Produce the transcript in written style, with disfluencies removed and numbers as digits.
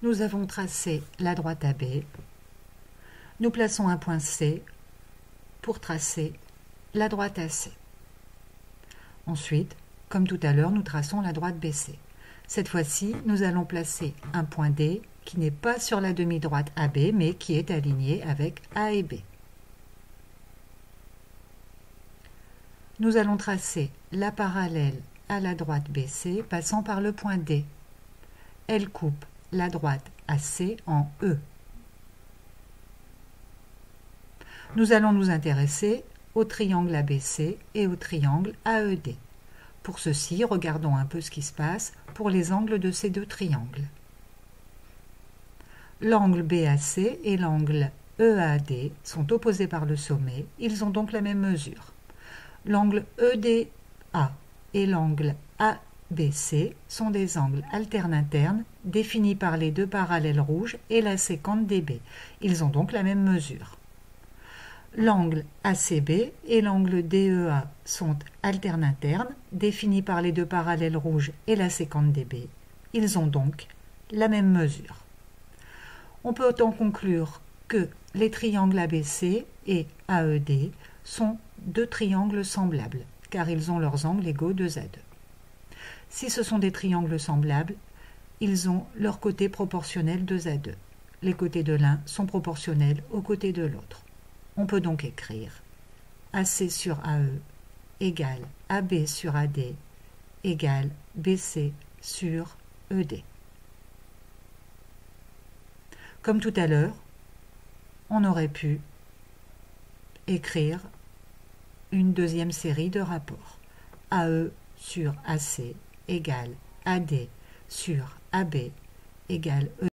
Nous avons tracé la droite AB. Nous plaçons un point C pour tracer la droite AC. Ensuite, comme tout à l'heure, nous traçons la droite BC. Cette fois-ci, nous allons placer un point D qui n'est pas sur la demi-droite AB, mais qui est aligné avec A et B. Nous allons tracer la parallèle à la droite BC passant par le point D. Elle coupe la droite AC en E. Nous allons nous intéresser au triangle ABC et au triangle AED. Pour ceci, regardons un peu ce qui se passe pour les angles de ces deux triangles. L'angle BAC et l'angle EAD sont opposés par le sommet, ils ont donc la même mesure. L'angle EDA et l'angle ABC sont des angles alternes-internes définis par les deux parallèles rouges et la sécante DB. Ils ont donc la même mesure. L'angle ACB et l'angle DEA sont alternes-internes définis par les deux parallèles rouges et la sécante DB. Ils ont donc la même mesure. On peut en conclure que les triangles ABC et AED sont deux triangles semblables, car ils ont leurs angles égaux 2 à 2. Si ce sont des triangles semblables, ils ont leurs côtés proportionnels 2 à 2. Les côtés de l'un sont proportionnels aux côtés de l'autre. On peut donc écrire AC sur AE égale AB sur AD égale BC sur ED. Comme tout à l'heure, on aurait pu écrire une deuxième série de rapports. AE sur AC égale AD sur AB égale ED.